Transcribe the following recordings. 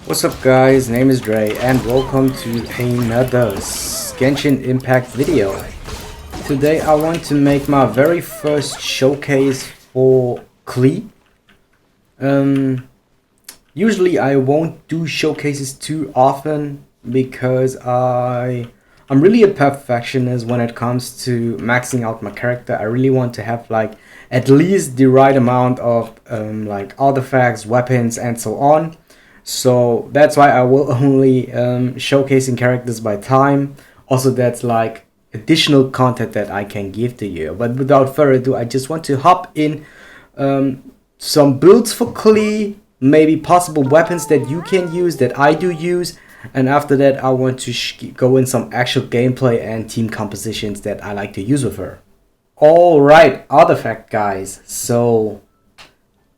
What's up guys, name is Dre and welcome to another Genshin Impact video. Today I want to make my very first showcase for Klee. Usually I won't do showcases too often because I'm really a perfectionist when it comes to maxing out my character. I really want to have like at least the right amount of like artifacts, weapons and so on. So that's why I will only showcasing characters by time. Also, that's like additional content that I can give to you. But without further ado, I just want to hop in some builds for Klee, maybe possible weapons that you can use, that I do use. And after that, I want to go in some actual gameplay and team compositions that I like to use with her. Alright, artifact guys. So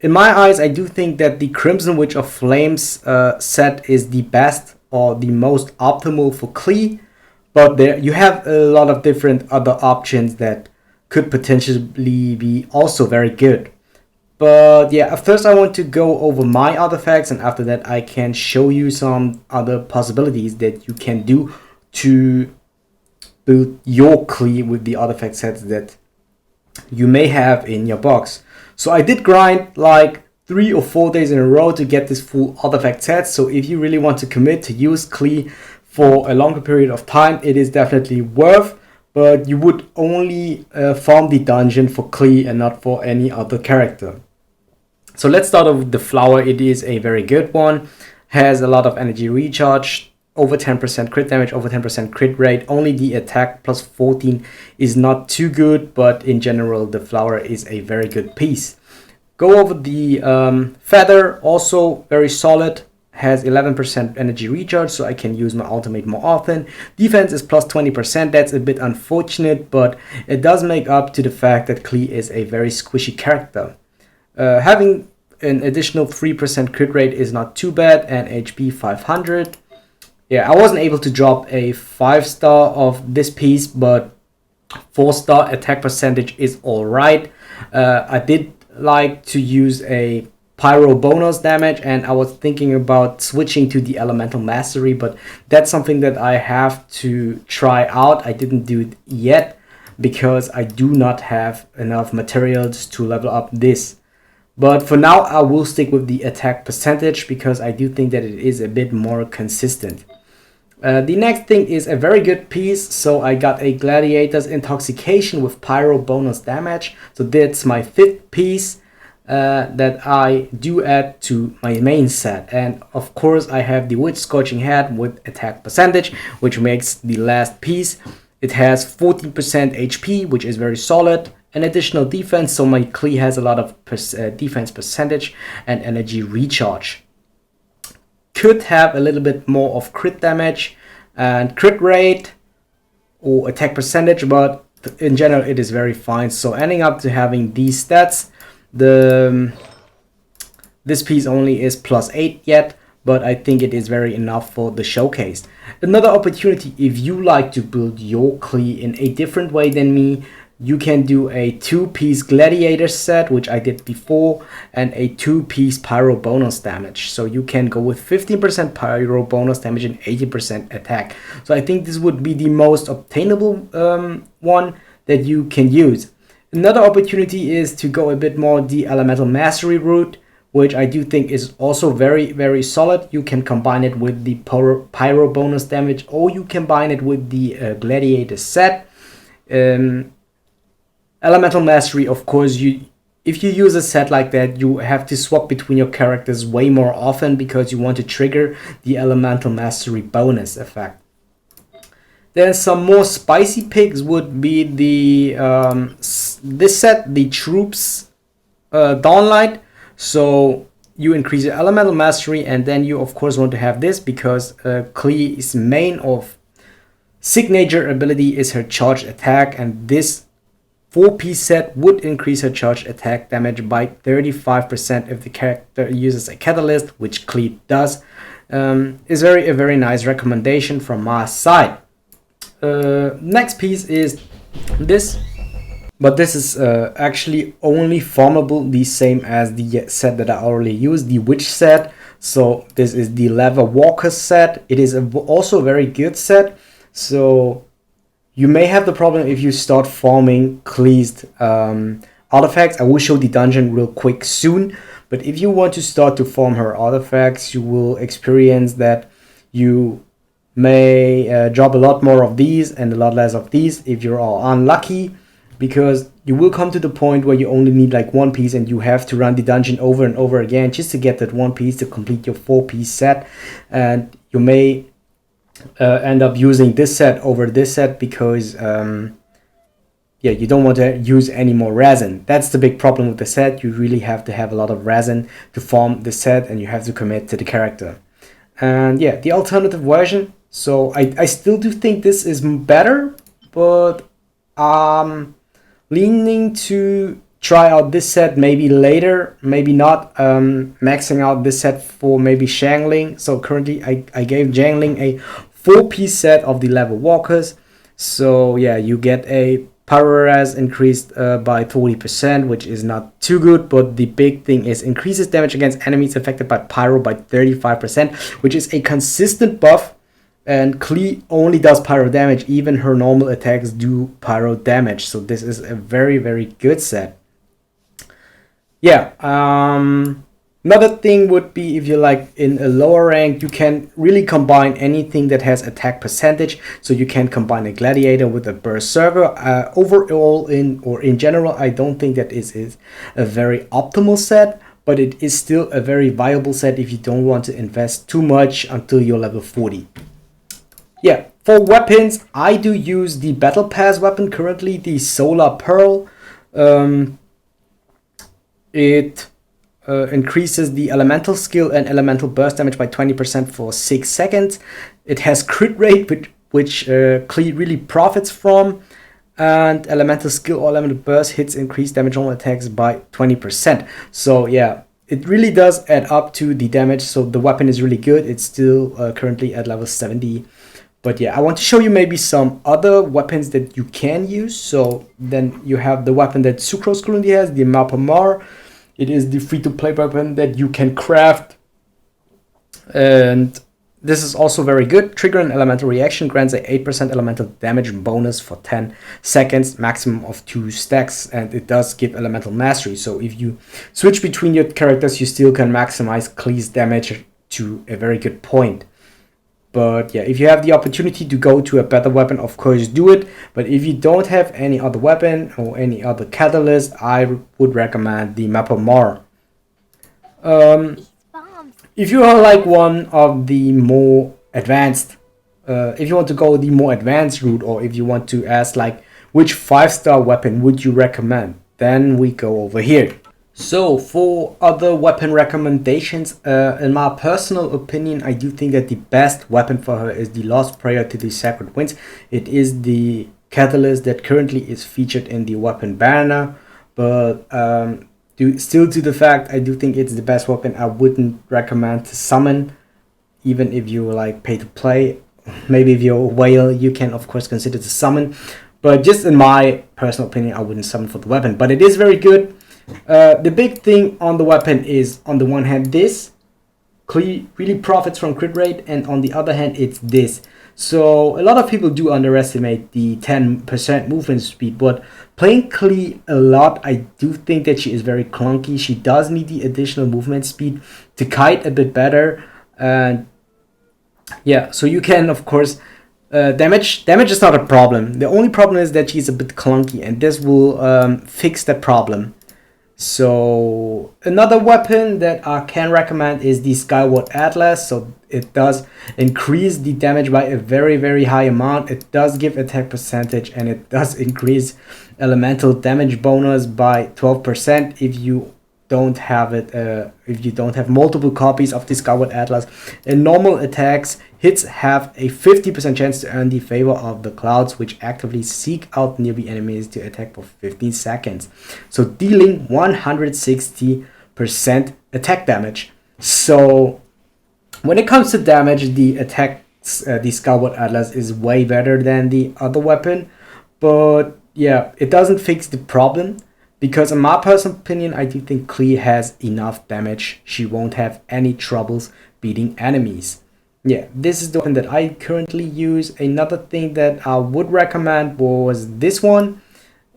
in my eyes, I do think that the Crimson Witch of Flames set is the best or the most optimal for Klee, but there you have a lot of different other options that could potentially be also very good. But yeah, first I want to go over my artifacts, and after that I can show you some other possibilities that you can do to build your Klee with the artifact sets that you may have in your box. So I did grind like 3 or 4 days in a row to get this full artifact set. So if you really want to commit to use Klee for a longer period of time, it is definitely worth. But you would only farm the dungeon for Klee and not for any other character. So let's start off with the flower. It is a very good one. Has a lot of energy recharge. Over 10% crit damage, over 10% crit rate. Only the attack plus 14 is not too good, but in general the flower is a very good piece. Go over the feather, also very solid. Has 11% energy recharge, so I can use my ultimate more often. Defense is plus 20%. That's a bit unfortunate, but it does make up to the fact that Klee is a very squishy character. Having an additional 3% crit rate is not too bad, and HP 500. Yeah, I wasn't able to drop a 5-star of this piece, but 4-star attack percentage is alright. I did like to use a pyro bonus damage, and I was thinking about switching to the elemental mastery, but that's something that I have to try out. I didn't do it yet because I do not have enough materials to level up this. But for now, I will stick with the attack percentage because I do think that it is a bit more consistent. The next thing is a very good piece. So I got a Gladiator's Intoxication with Pyro bonus damage. So that's my 5th piece that I do add to my main set. And of course, I have the Witch Scorching Head with attack percentage, which makes the last piece. It has 14% HP, which is very solid. An additional defense, so my Klee has a lot of defense percentage and energy recharge. Could have a little bit more of crit damage and crit rate or attack percentage, but in general it is very fine. So ending up to having these stats, this piece only is plus 8 yet, but I think it is very enough for the showcase. Another opportunity, if you like to build your Klee in a different way than me, you can do a 2-piece gladiator set, which I did before, and a 2-piece pyro bonus damage. So you can go with 15% pyro bonus damage and 80% attack. So I think this would be the most obtainable one that you can use. Another opportunity is to go a bit more the elemental mastery route, which I do think is also very, very solid. You can combine it with the pyro bonus damage, or you combine it with the gladiator set. Elemental mastery, of course, if you use a set like that, you have to swap between your characters way more often because you want to trigger the elemental mastery bonus effect. Then some more spicy picks would be the this set, the Troops Dawnlight. So you increase your elemental mastery, and then you of course want to have this because Klee's main of signature ability is her charged attack, and this 4-piece set would increase her charged attack damage by 35% if the character uses a catalyst, which Klee does. Is a very nice recommendation from my side. Next piece is this, but this is actually only farmable the same as the set that I already used, the Witch set. So this is the Leather Walker set. It is also a very good set. So you may have the problem if you start farming Klee's artifacts. I will show the dungeon real quick soon. But if you want to start to farm her artifacts, you will experience that you may drop a lot more of these and a lot less of these if you're all unlucky, because you will come to the point where you only need like one piece and you have to run the dungeon over and over again just to get that one piece to complete your 4-piece set. And you may end up using this set over this set because you don't want to use any more resin. That's the big problem with the set. You really have to have a lot of resin to farm the set, and you have to commit to the character. And yeah, the alternative version. So I still do think this is better, but leaning to try out this set maybe later, maybe not, maxing out this set for maybe Xiangling. So currently I gave Xiangling a 4-piece set of the Level Walkers. So yeah, you get a Pyro res increased by 40%, which is not too good, but the big thing is increases damage against enemies affected by Pyro by 35%, which is a consistent buff. And Klee only does Pyro damage, even her normal attacks do Pyro damage. So this is a very, very good set. Yeah, another thing would be if you're like in a lower rank, you can really combine anything that has attack percentage. So you can combine a Gladiator with a Berserker. Overall, in general, I don't think that is a very optimal set, but it is still a very viable set if you don't want to invest too much until you're level 40. Yeah, for weapons, I do use the Battle Pass weapon currently, the Solar Pearl. It increases the elemental skill and elemental burst damage by 20% for 6 seconds. It has crit rate, which Klee really profits from. And elemental skill or elemental burst hits increase damage on attacks by 20%. So yeah, it really does add up to the damage. So the weapon is really good. It's still currently at level 70. But yeah, I want to show you maybe some other weapons that you can use. So then you have the weapon that Sucrose currently has, the Mappa Mar. It is the free-to-play weapon that you can craft. And this is also very good. Trigger an elemental reaction, grants a 8% elemental damage bonus for 10 seconds, maximum of 2 stacks. And it does give elemental mastery. So if you switch between your characters, you still can maximize Klee's damage to a very good point. But yeah, if you have the opportunity to go to a better weapon, of course do it. But if you don't have any other weapon or any other catalyst, I would recommend the Mappa Mar. If you are like one of the more advanced, if you want to go the more advanced route, or if you want to ask like which 5-star weapon would you recommend, then we go over here. So for other weapon recommendations, in my personal opinion, I do think that the best weapon for her is the Lost Prayer to the Sacred Winds. It is the catalyst that currently is featured in the weapon banner, but still to the fact, I do think it's the best weapon. I wouldn't recommend to summon, even if you like pay to play. Maybe if you're a whale, you can of course consider to summon, but just in my personal opinion, I wouldn't summon for the weapon, but it is very good. The big thing on the weapon is, on the one hand, this Klee really profits from crit rate, and on the other hand, it's this. So a lot of people do underestimate the 10% movement speed, but playing Klee a lot, I do think that she is very clunky. She does need the additional movement speed to kite a bit better. And yeah, so you can of course damage is not a problem. The only problem is that she's a bit clunky, and this will fix that problem. So another weapon that I can recommend is the Skyward Atlas. So it does increase the damage by a very, very high amount. It does give attack percentage, and it does increase elemental damage bonus by 12% if you don't have it, if you don't have multiple copies of the Skyward Atlas. In normal attacks, hits have a 50% chance to earn the favor of the clouds, which actively seek out nearby enemies to attack for 15 seconds. So dealing 160% attack damage. So when it comes to damage, the Skyward Atlas is way better than the other weapon. But yeah, it doesn't fix the problem. Because in my personal opinion, I do think Klee has enough damage. She won't have any troubles beating enemies. Yeah, this is the weapon that I currently use. Another thing that I would recommend was this one.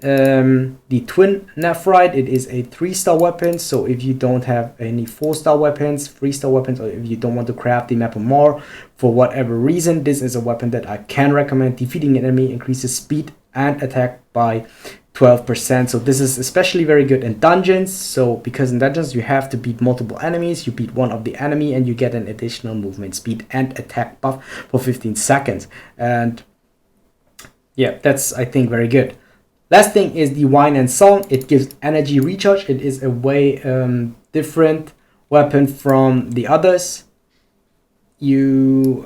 The Twin Nephrite. It is a 3-star weapon, so if you don't have any 4-star weapons, 3-star weapons, or if you don't want to craft the map or more for whatever reason, this is a weapon that I can recommend. Defeating an enemy increases speed and attack by 12%. So this is especially very good in dungeons. So because in dungeons you have to beat multiple enemies, you beat one of the enemy and you get an additional movement speed and attack buff for 15 seconds. And yeah, that's, I think, very good. Last thing is the Wine and Song. It gives energy recharge. It is a way different weapon from the others. You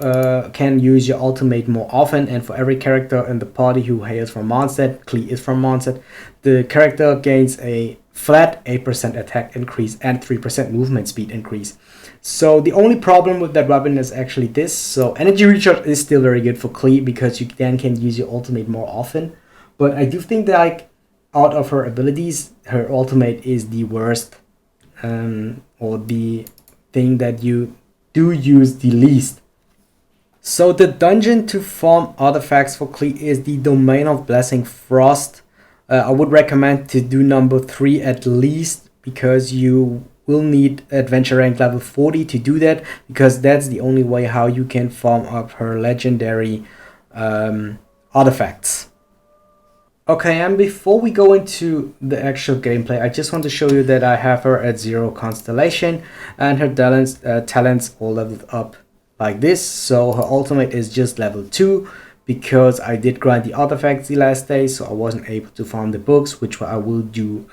can use your ultimate more often, and for every character in the party who hails from Mondstadt, Klee is from Mondstadt, the character gains a flat 8% attack increase and 3% movement speed increase. So the only problem with that weapon is actually this. So energy recharge is still very good for Klee because you then can use your ultimate more often. But I do think that, like, out of her abilities, her ultimate is the worst, or the thing that you do use the least. So the dungeon to farm artifacts for Klee is the Domain of Blessing Frost. I would recommend to do number 3 at least, because you will need adventure rank level 40 to do that, because that's the only way how you can farm up her legendary artifacts. Okay, and before we go into the actual gameplay, I just want to show you that I have her at 0 constellation and her talents all leveled up like this. So her ultimate is just level 2 because I did grind the artifacts the last day, so I wasn't able to farm the books, which I will do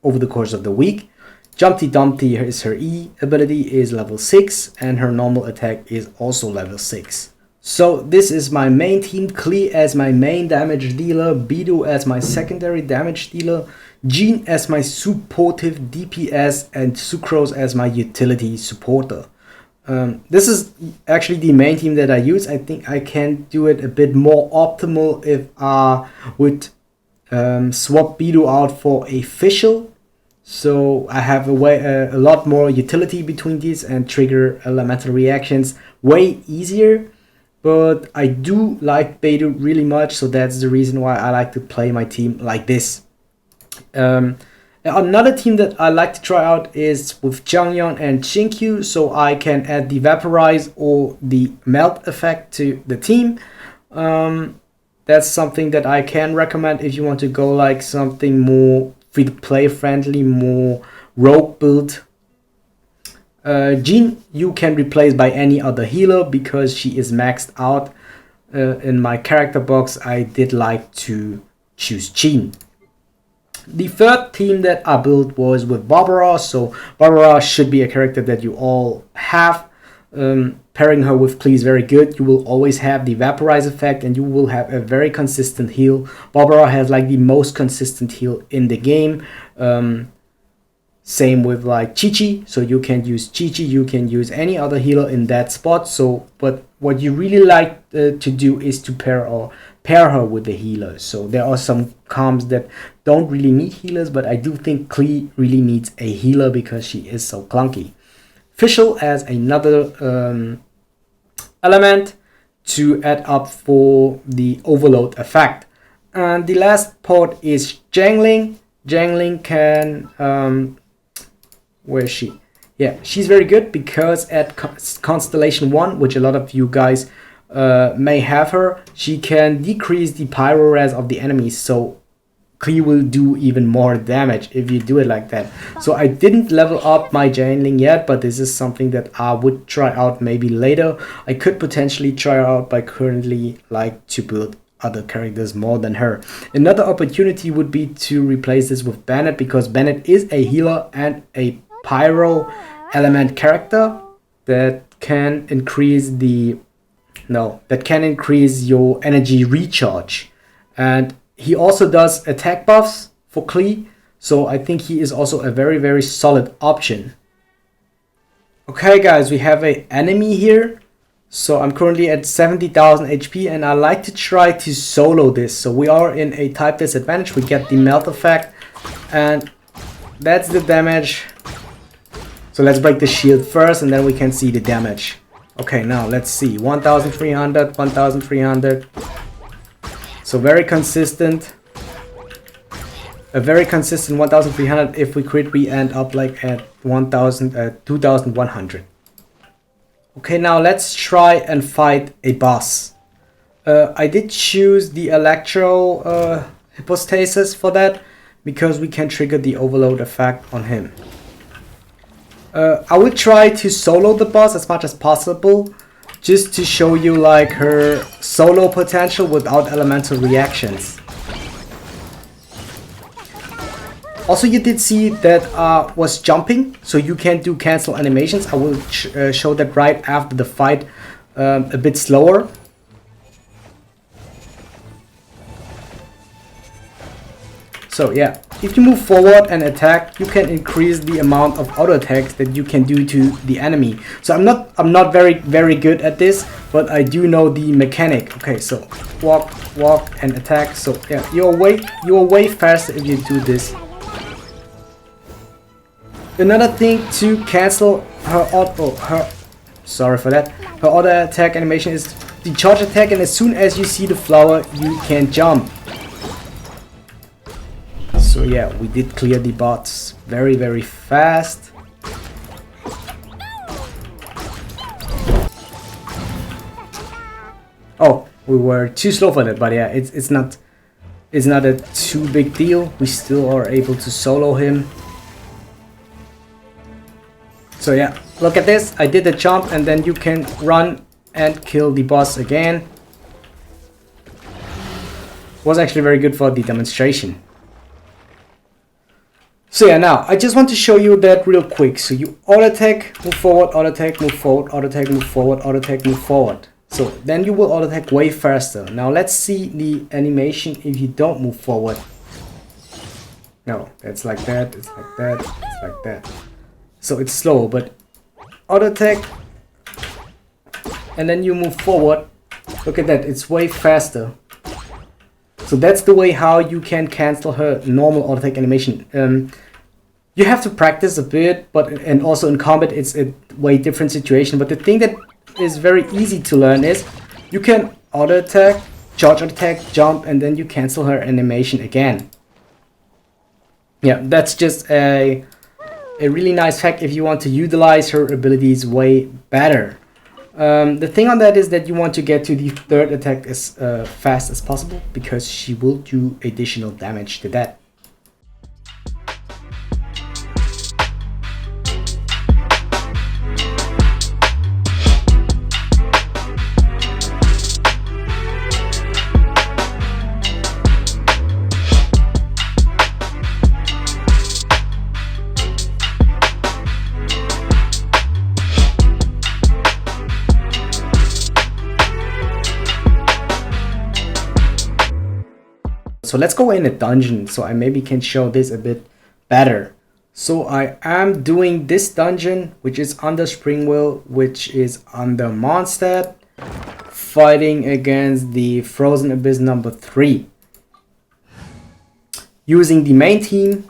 over the course of the week. Jumpty Dumpty is her E ability, is level 6, and her normal attack is also level 6. So this is my main team: Klee as my main damage dealer, Bidu as my secondary damage dealer, Jean as my supportive DPS, and Sucrose as my utility supporter. This is actually the main team that I use. I think I can do it a bit more optimal if I would swap Bidu out for a Fischl. So I have a lot more utility between these and trigger elemental reactions way easier. But I do like Beidou really much, so that's the reason why I like to play my team like this. Another team that I like to try out is with Jiangyan and Xinkyu, so I can add the Vaporize or the Melt effect to the team. That's something that I can recommend if you want to go like something more free-to-play friendly, more rogue build. Jean you can replace by any other healer because she is maxed out. In my character box I did like to choose Jean. The third team that I built was with Barbara, so Barbara should be a character that you all have. Pairing her with Klee is very good. You will always have the Vaporize effect and you will have a very consistent heal. Barbara has like the most consistent heal in the game. Same with like Chi-Chi, so you can use Chi-Chi, you can use any other healer in that spot. So, but what you really like to do is to pair her with the healer. So there are some comps that don't really need healers, but I do think Klee really needs a healer because she is so clunky. Fischl as another element to add up for the overload effect. And the last part is Jiangling. Jiangling can where is she? Yeah, she's very good because at Constellation 1, which a lot of you guys may have her, she can decrease the pyro res of the enemies, so Klee will do even more damage if you do it like that. So I didn't level up my Jiangling yet, but this is something that I would try out maybe later. I could potentially try out, but currently like to build other characters more than her. Another opportunity would be to replace this with Bennett, because Bennett is a healer and a pyro element character that can increase your energy recharge, and he also does attack buffs for Klee, so I think he is also a very, very solid option. Okay guys, we have an enemy here. So I'm currently at 70,000 HP and I like to try to solo this. So we are in a type disadvantage. We get the melt effect And that's the damage. So let's break the shield first and then we can see the damage. Okay, now let's see. 1300, 1300. So very consistent. A very consistent 1300. If we crit, we end up like at 2100. Okay, now let's try and fight a boss. I did choose the Electro Hypostasis for that, because we can trigger the overload effect on him. I will try to solo the boss as much as possible, just to show you like her solo potential without elemental reactions. Also, you did see that was jumping, so you can do cancel animations. I will show that right after the fight, a bit slower. So yeah, if you move forward and attack, you can increase the amount of auto attacks that you can do to the enemy. So I'm not very good at this, but I do know the mechanic. Okay, so walk and attack. So yeah, you're way faster if you do this. Another thing to cancel her auto attack animation is the charge attack, and as soon as you see the flower, you can jump. So yeah, we did clear the bots very fast. Oh, we were too slow for that, but yeah, it's not a too big deal. We still are able to solo him. So yeah, look at this. I did the jump and then you can run and kill the boss again. Was actually very good for the demonstration. So yeah, now I just want to show you that real quick. So you auto attack, move forward, auto attack, move forward, auto attack, move forward, auto attack, move forward. So then you will auto attack way faster. Now let's see the animation if you don't move forward. No, it's like that, it's like that, it's like that. So it's slow, but auto attack and then you move forward. Look at that, it's way faster. So that's the way how you can cancel her normal auto attack animation. You have to practice a bit, and also in combat it's a way different situation. But the thing that is very easy to learn is you can auto attack, charge attack, jump, and then you cancel her animation again. Yeah, that's just a really nice fact if you want to utilize her abilities way better. The thing on that is that you want to get to the third attack as fast as possible, because she will do additional damage to that. So let's go in a dungeon so I maybe can show this a bit better. So I am doing this dungeon, which is under Springville, which is under Mondstadt, fighting against the Frozen Abyss number 3. Using the main team.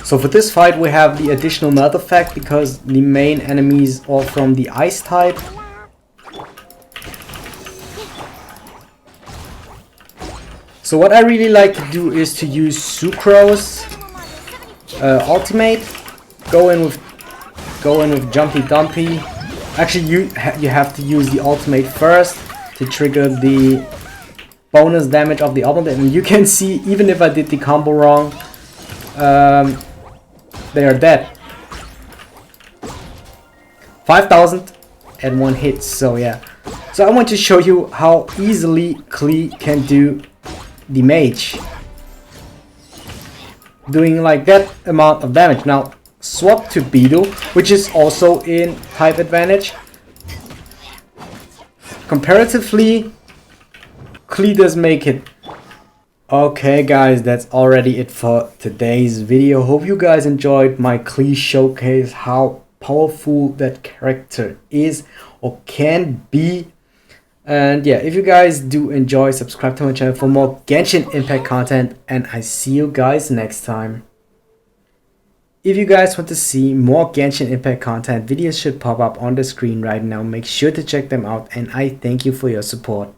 So for this fight we have the additional melt effect because the main enemies are from the ice type. So what I really like to do is to use Sucrose ultimate. Go in with Jumpy Dumpy. Actually you have to use the ultimate first to trigger the bonus damage of the ultimate, and you can see even if I did the combo wrong, they are dead. 5,001 hits, so yeah. So I want to show you how easily Klee can do the mage. Doing like that amount of damage. Now swap to Beetle, which is also in type advantage. Comparatively, Klee does make it Okay guys, that's already it for today's video. Hope you guys enjoyed my Klee showcase, how powerful that character is or can be. And yeah, if you guys do enjoy, subscribe to my channel for more Genshin Impact content, and I see you guys next time. If you guys want to see more Genshin Impact content, videos should pop up on the screen right now. Make sure to check them out, and I thank you for your support.